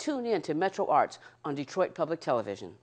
tune in to Metro Arts on Detroit Public Television.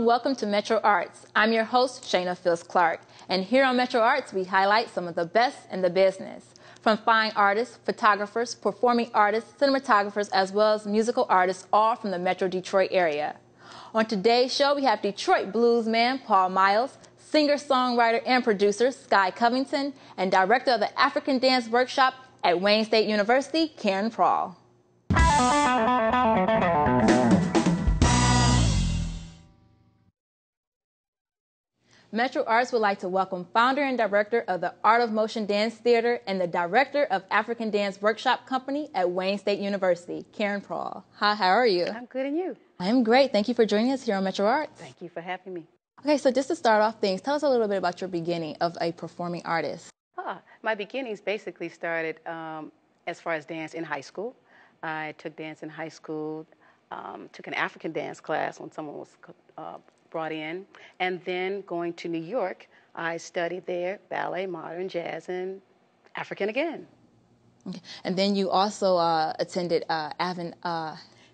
Welcome to Metro Arts. I'm your host, Shayna Phillips Clark, and here on Metro Arts, we highlight some of the best in the business, from fine artists, photographers, performing artists, cinematographers, as well as musical artists, all from the Metro Detroit area. On today's show, we have Detroit bluesman Paul Miles, singer, songwriter, and producer Sky Covington, and director of the African Dance Workshop at Wayne State University, Karen Prall. Metro Arts would like to welcome founder and director of the Art of Motion Dance Theater and the director of African Dance Workshop Company at Wayne State University, Karen Prall. Hi, how are you? I'm good, and you? I'm great. Thank you for joining us here on Metro Arts. Thank you for having me. Okay, so just to start off things, tell us a little bit about your beginning of a performing artist. My beginnings basically started as far as dance in high school. I took dance in high school, took an African dance class when someone was brought in, and then going to New York, I studied there ballet, modern, jazz, and African again. Okay. And then you also attended Alvin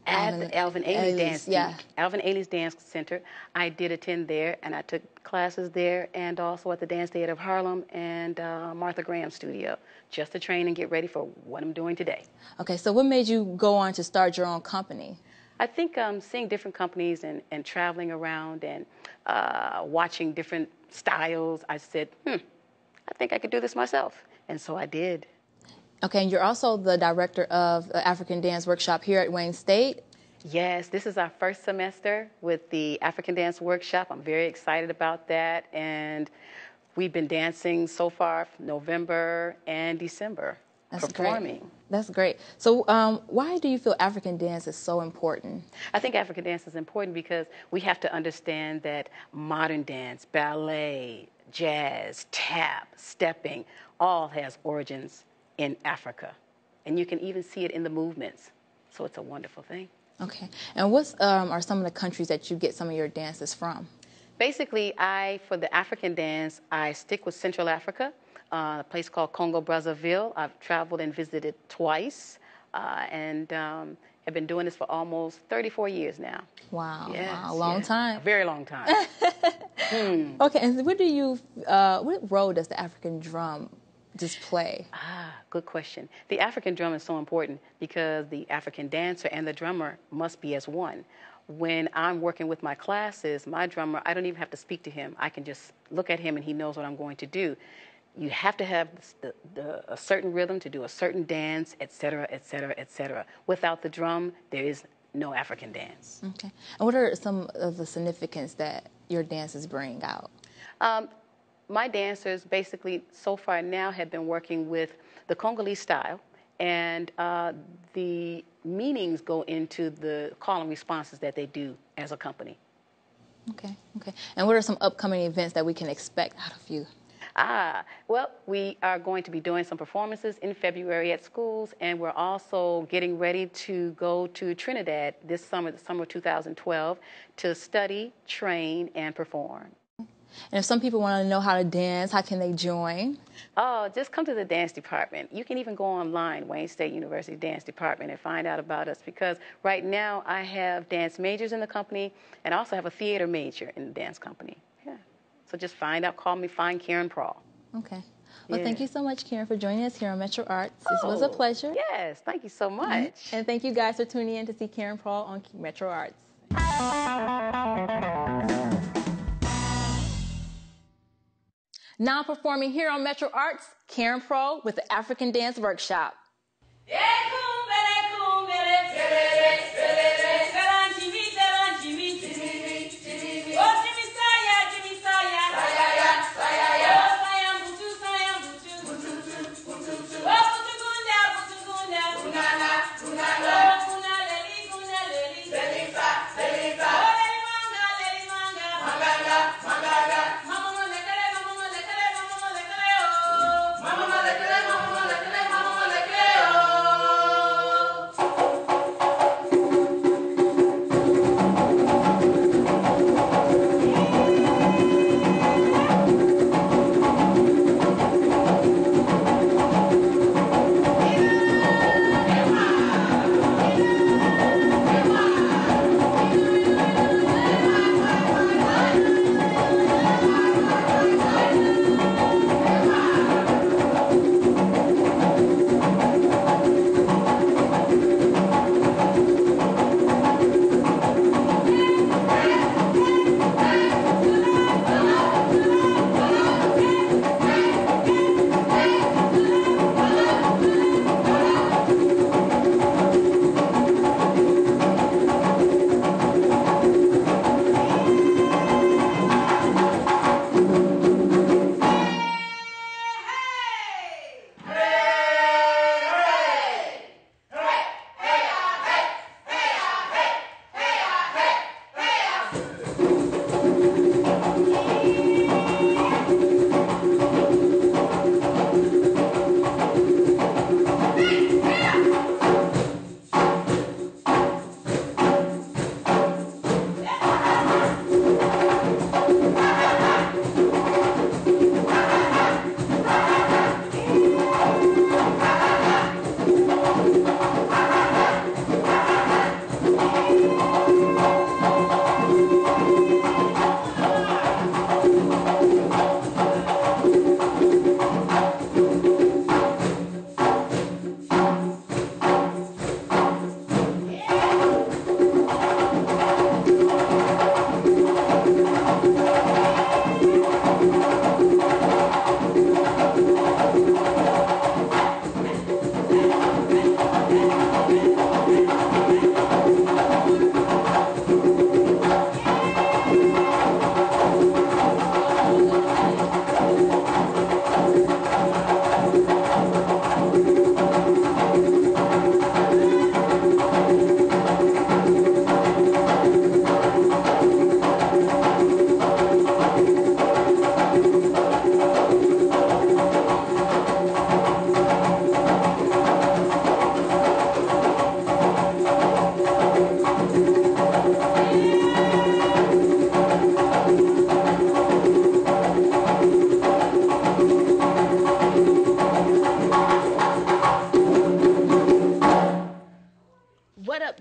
Ailey's Dance. Yeah. Alvin Ailey's Dance Center. I did attend there, and I took classes there, and also at the Dance Theater of Harlem and Martha Graham Studio, just to train and get ready for what I'm doing today. Okay, so what made you go on to start your own company? I think seeing different companies and traveling around and watching different styles, I said, I think I could do this myself. And so I did. Okay, and you're also the director of the African Dance Workshop here at Wayne State? Yes, this is our first semester with the African Dance Workshop. I'm very excited about that. And we've been dancing so far November and December. That's performing. Great. That's great. So why do you feel African dance is so important? I think African dance is important because we have to understand that modern dance, ballet, jazz, tap, stepping, all has origins in Africa. And you can even see it in the movements. So it's a wonderful thing. Okay. And what are some of the countries that you get some of your dances from? Basically, for the African dance, I stick with Central Africa. A place called Congo Brazzaville. I've traveled and visited twice, and have been doing this for almost 34 years now. Wow, yes, wow, long time. A very long time. Okay, and what role does the African drum just play? Good question. The African drum is so important because the African dancer and the drummer must be as one. When I'm working with my classes, my drummer, I don't even have to speak to him. I can just look at him and he knows what I'm going to do. You have to have a certain rhythm to do a certain dance, et cetera, et cetera, et cetera. Without the drum, there is no African dance. Okay. And what are some of the significance that your dances bring out? My dancers basically so far now have been working with the Congolese style, and the meanings go into the call and responses that they do as a company. Okay, okay. And what are some upcoming events that we can expect out of you? Well, we are going to be doing some performances in February at schools, and we're also getting ready to go to Trinidad this summer, the summer of 2012, to study, train, and perform. And if some people want to know how to dance, how can they join? Oh, just come to the dance department. You can even go online, Wayne State University Dance Department, and find out about us, because right now I have dance majors in the company and I also have a theater major in the dance company. So just find out, call me, find Karen Prall. Okay. Well, thank you so much, Karen, for joining us here on Metro Arts. This was a pleasure. Yes, thank you so much. And thank you guys for tuning in to see Karen Prall on Metro Arts. Now performing here on Metro Arts, Karen Prall with the African Dance Workshop. Una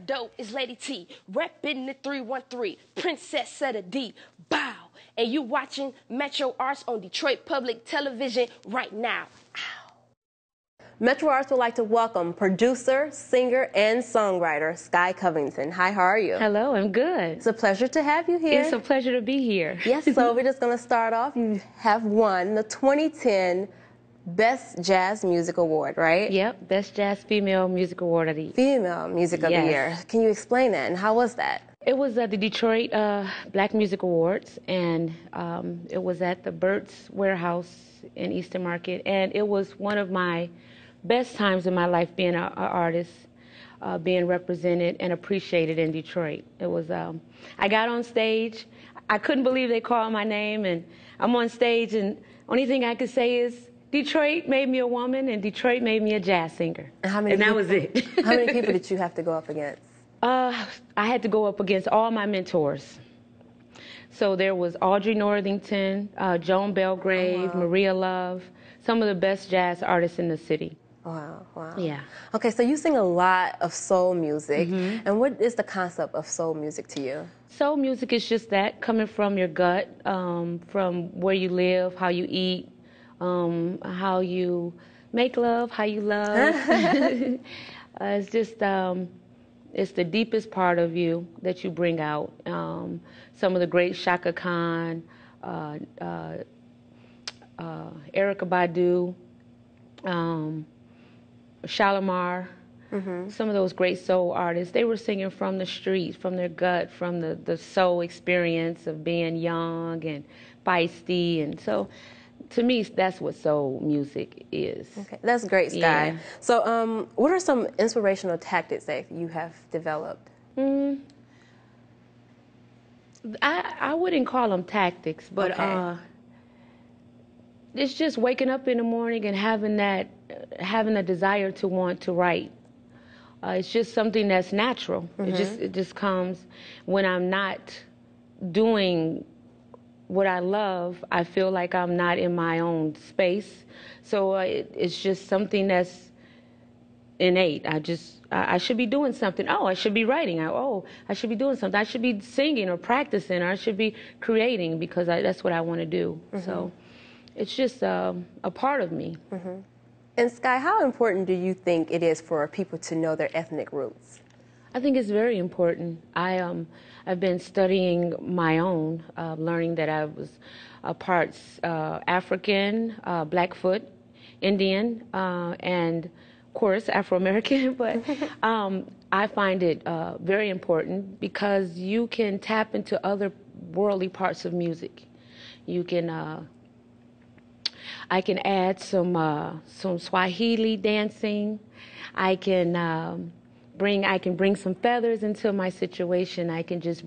dope? It's Lady T, reppin' the 313, Princess of the D, bow. And you watching MetroArts on Detroit Public Television right now. Ow. MetroArts would like to welcome producer, singer, and songwriter Sky Covington. Hi, how are you? Hello, I'm good. It's a pleasure to have you here. It's a pleasure to be here. Yes, so we're just going to start off. You have won the 2010 Best Jazz Music Award, right? Yep, Best Jazz Female Music Award of the Year. Female Music of the Year. Can you explain that, and how was that? It was at the Detroit Black Music Awards, and it was at the Burt's Warehouse in Eastern Market, and it was one of my best times in my life being an artist, being represented and appreciated in Detroit. It was, I got on stage, I couldn't believe they called my name, and I'm on stage, and only thing I could say is, Detroit made me a woman, and Detroit made me a jazz singer. And that was it. How many people did you have to go up against? I had to go up against all my mentors. So there was Audrey Northington, Joan Belgrave, Maria Love, some of the best jazz artists in the city. Wow, wow. Yeah. Okay, so you sing a lot of soul music, and what is the concept of soul music to you? Soul music is just that, coming from your gut, from where you live, how you eat, how you make love, how you love. It's just, it's the deepest part of you that you bring out. Some of the great Shaka Khan, Erykah Badu, Shalimar, some of those great soul artists, they were singing from the streets, from their gut, from the soul experience of being young and feisty. And so, to me, that's what soul music is. Okay, that's great, Sky. Yeah. So what are some inspirational tactics that you have developed? I wouldn't call them tactics, but it's just waking up in the morning and having a desire to want to write. It's just something that's natural. It just comes when I'm not doing what I love. I feel like I'm not in my own space. So it's just something that's innate. I should be doing something. Oh, I should be writing. I should be doing something. I should be singing or practicing, or I should be creating, because that's what I want to do. So it's just a part of me. And Sky, how important do you think it is for people to know their ethnic roots? I think it's very important. I've been studying my own, learning that I was parts African, Blackfoot, Indian, and of course Afro-American. But I find it very important because you can tap into other worldly parts of music. You can. I can add some Swahili dancing. I can bring some feathers into my situation. I can just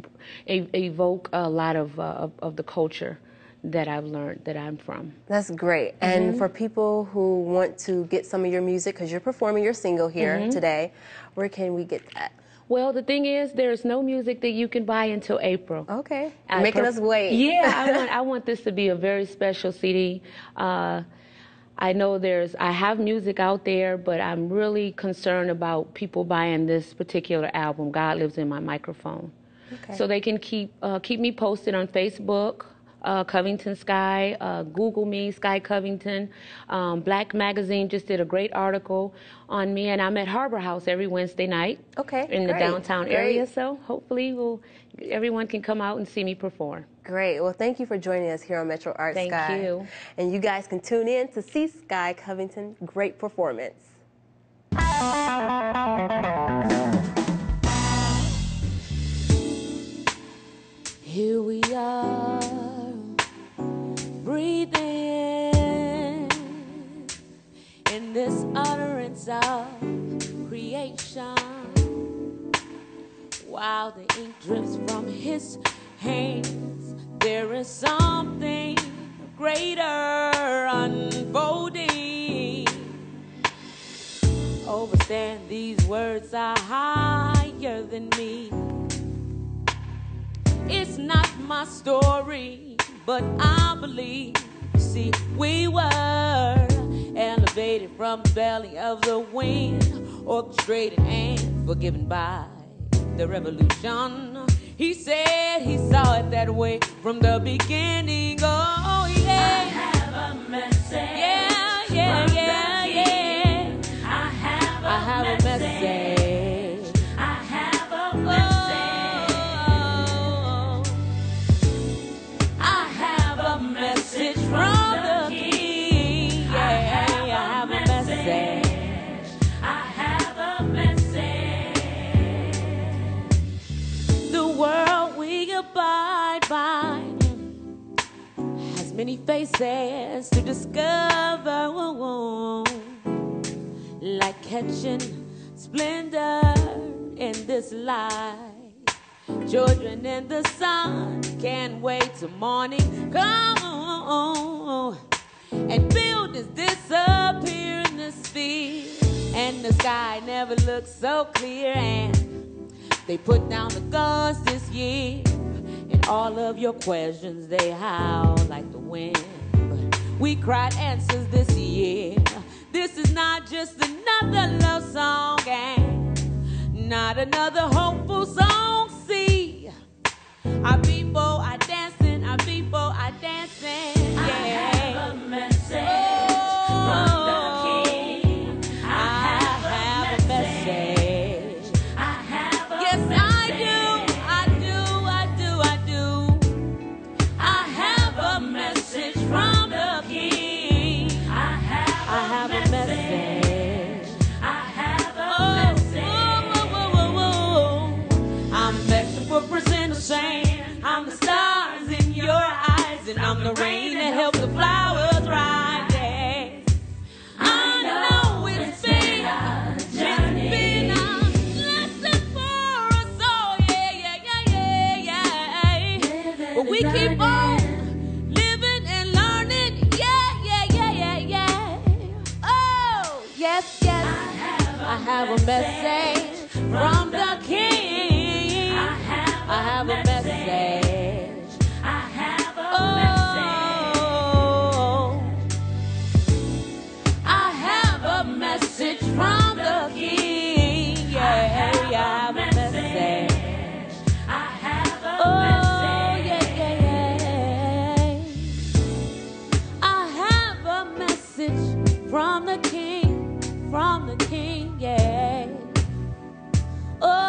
evoke a lot of the culture that I've learned that I'm from. That's great. And for people who want to get some of your music, because you're performing your single here today, where can we get that? Well, the thing is, there's no music that you can buy until April. Okay. Making us wait. Yeah, I want this to be a very special CD. I know I have music out there, but I'm really concerned about people buying this particular album, God Lives in My Microphone. Okay. So they can keep me posted on Facebook, Covington Sky, Google me, Sky Covington. Black Magazine just did a great article on me, and I'm at Harbor House every Wednesday night in the downtown area, so hopefully everyone can come out and see me perform. Great. Well, thank you for joining us here on MetroArts, Sky. Thank you. And you guys can tune in to see Sky Covington. Great performance. Here we are, breathing in this utterance of creation, while the ink drips from his hands. There is something greater unfolding. Overstand these words are higher than me. It's not my story, but I believe, see, we were elevated from the belly of the wind, orchestrated and forgiven by the revolution. He said he saw it that way from the beginning. Oh, yeah. I have a message. Yeah, yeah, yeah, yeah. I have a message. I have a message. Oh, I have a message from the King. Yeah, I have a message. I have a message. The world we abide by has many faces to discover, like catching splendor in this light. Children in the sun can't wait till morning come, and buildings disappear in the sphere, and the sky never looks so clear, and they put down the guns this year, and all of your questions, they howl like the wind. But we cried answers this year. This is not just another love song, and not another hopeful song. See, our people are dancing, our people are dancing. Yeah. I have a message from the King. I have a message. I have a Yes, message. I do. I have a message from the King. I have a message. I have a message. I'm vexed for percent of shame. I'm the stars in your eyes, and I'm the rain that helps the flowers rise. Yes. I know it's been a lesson for us all. Yeah. But we keep on living and learning. Yeah. Oh, yes. I have a message from the King. I have a message. I have a I have a message from the King. Yeah, I have a message. I have a I have a message from the King, yeah. Oh,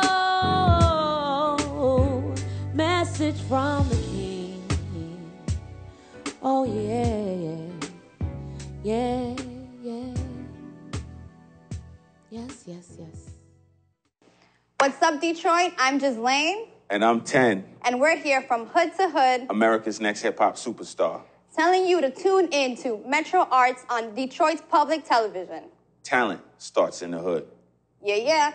message from the King. Oh, yeah. Yes. What's up, Detroit? I'm Ghislaine. And I'm 10, And we're here from Hood to Hood, America's next hip-hop superstar. telling you to tune in to MetroArts on Detroit's public television. Talent starts in the hood. Yeah.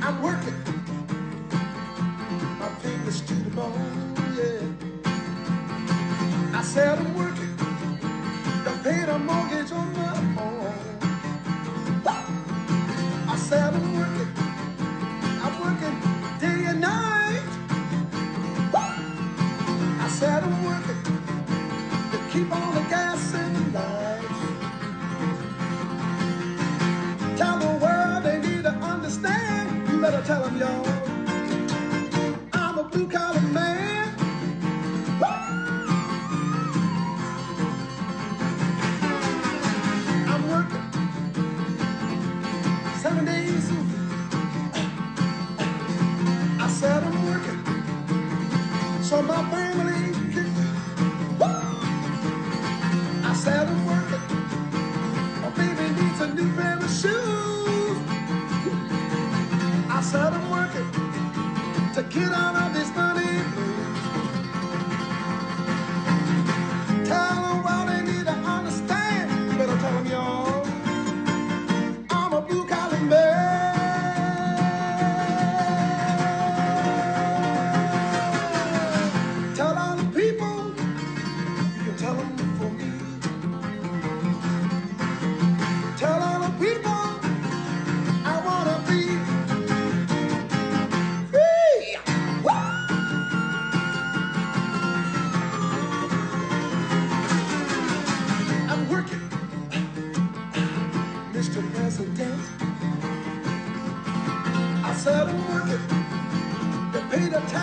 I'm working my fingers to the bone, yeah. I said I'm working to pay the mortgage on my home. I said I'm working day and night. I said I'm working to keep all the gas in the lights. Tell the world they need to understand. You better tell them, y'all. I'm a blue-collar man. I'm working 7 days a week. I said I'm working so my family can eat. I said I'm working. My baby needs a new pair of shoes. I said I'm working to get out of this money blues. Tell them why they need to understand. You better tell them, y'all. I'm a blue-collar man. Tell all the people, you can tell them for me. Tell all the people I wanna be free.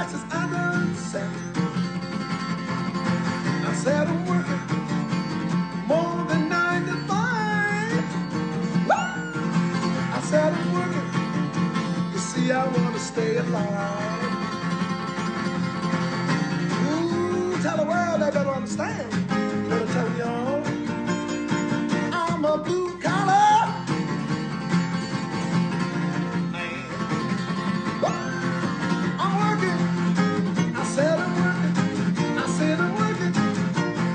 prices I done set. I said I'm working more than 9 to 5. I said I'm working, you see I want to stay alive. Ooh, tell the world they better understand. Better tell y'all, I'm a blue collar man. I'm working, I said I'm working, I said I'm working.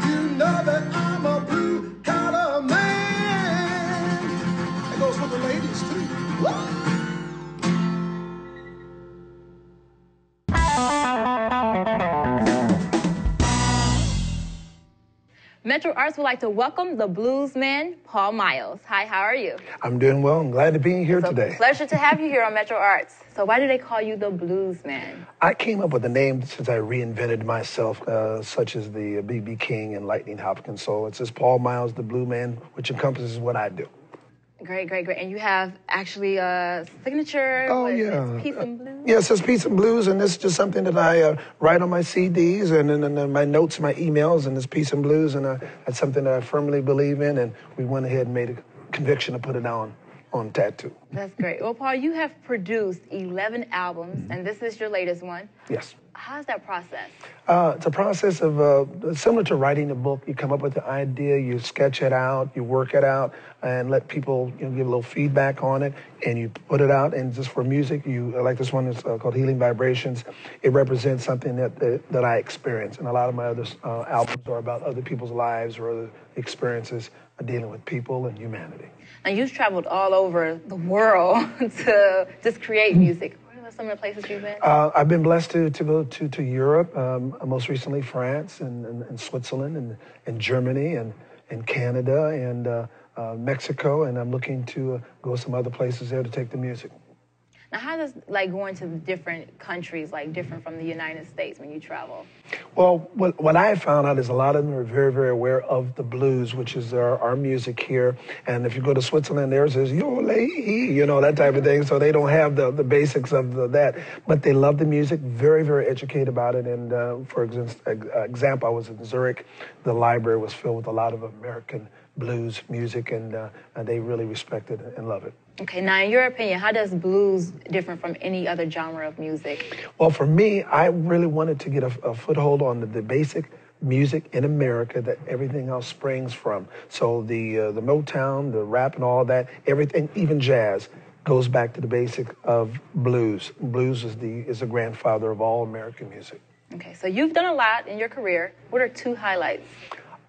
You know that I'm a blue collar man. It goes for the ladies too. MetroArts would like to welcome the Bluesman Paul Miles. Hi, how are you? I'm doing well. I'm glad to be here today. Pleasure to have you here on MetroArts. So why do they call you the Bluesman? I came up with the name since I reinvented myself, such as the B.B. King and Lightning Hopkins. So it says Paul Miles, the Blue Man, which encompasses what I do. Great, great, great. And you have actually a signature. Oh, yeah. Peace and Blues? Yeah, it says Peace and Blues, and this is just something that I write on my CDs and my notes, my emails, and this Peace and Blues, and that's something that I firmly believe in, and we went ahead and made a conviction to put it on tattoo. That's great. Well, Paul, you have produced 11 albums, and this is your latest one. Yes. How's that process? It's a process of similar to writing a book. You come up with the idea, you sketch it out, you work it out, and let people give a little feedback on it, and you put it out. And just for music, like this one is called Healing Vibrations. It represents something that I experience, and a lot of my other albums are about other people's lives or other experiences dealing with people and humanity. Now, you've traveled all over the world to just create music. What are some of the places you've been? I've been blessed to go to Europe, most recently France and Switzerland and Germany and Canada and Mexico, and I'm looking to go some other places there to take the music. Now, how does going to different countries different from the United States when you travel? Well, what I have found out is a lot of them are very, very aware of the blues, which is our music here. And if you go to Switzerland, theirs is yo-lay, that type of thing. So they don't have the basics of that. But they love the music, very, very educated about it. And for example, I was in Zurich. The library was filled with a lot of American blues music, and they really respect it and love it. Okay, now in your opinion, how does blues different from any other genre of music? Well, for me, I really wanted to get a foothold on the basic music in America that everything else springs from. So the Motown, the rap and all that, everything, even jazz, goes back to the basic of blues. Blues is the grandfather of all American music. Okay, so you've done a lot in your career. What are 2 highlights?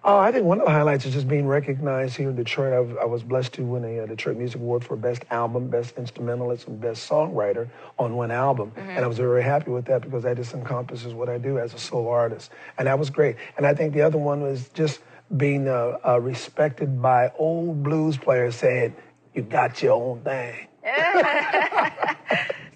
I think one of the highlights is just being recognized here in Detroit. I was blessed to win a Detroit Music Award for Best Album, Best Instrumentalist, and Best Songwriter on one album. Mm-hmm. And I was very happy with that because that just encompasses what I do as a solo artist. And that was great. And I think the other one was just being respected by old blues players saying, you got your own thing.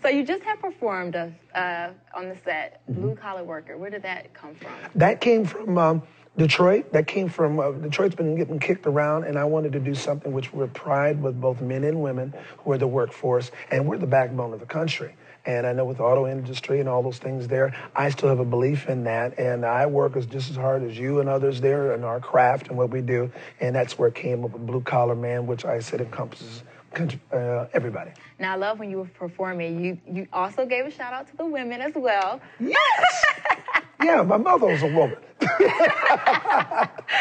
So you just have performed on the set, Blue Collar Worker. Where did that come from? That came from Detroit. That came from, Detroit's been getting kicked around, and I wanted to do something which we're pride with both men and women who are the workforce, and we're the backbone of the country. And I know with the auto industry and all those things there, I still have a belief in that, and I work just as hard as you and others there in our craft and what we do, and that's where it came up with Blue Collar Man, which I said encompasses everybody. Now, I love when you were performing, you also gave a shout out to the women as well. Yes! Yeah, my mother was a woman.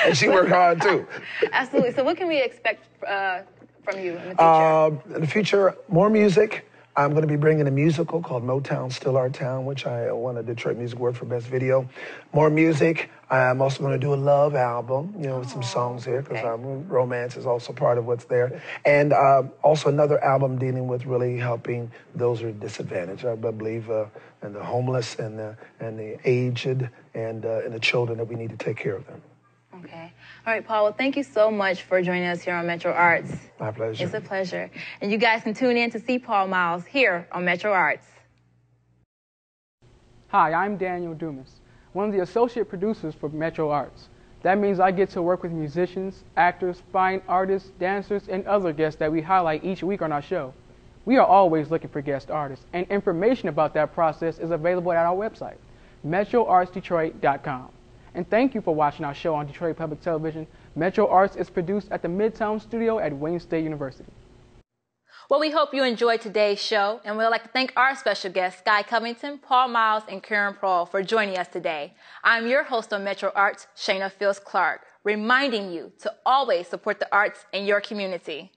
And she worked hard too. Absolutely. So what can we expect from you in the future? In the future, more music. I'm going to be bringing a musical called Motown, Still Our Town, which I won a Detroit Music Award for Best Video. More music. I'm also going to do a love album, with some songs here, because romance is also part of what's there. And also another album dealing with really helping those who are disadvantaged. I believe and the homeless and the aged and the children, that we need to take care of them. Okay. All right, Paul, well, thank you so much for joining us here on MetroArts. My pleasure. It's a pleasure. And you guys can tune in to see Paul Miles here on MetroArts. Hi, I'm Daniel Dumas, one of the associate producers for MetroArts. That means I get to work with musicians, actors, fine artists, dancers, and other guests that we highlight each week on our show. We are always looking for guest artists, and information about that process is available at our website, MetroArtsDetroit.com. And thank you for watching our show on Detroit Public Television. Metro Arts is produced at the Midtown Studio at Wayne State University. Well, we hope you enjoyed today's show, and we'd like to thank our special guests, Sky Covington, Paul Miles, and Prall, for joining us today. I'm your host on Metro Arts, Shayna Fields Clark, reminding you to always support the arts in your community.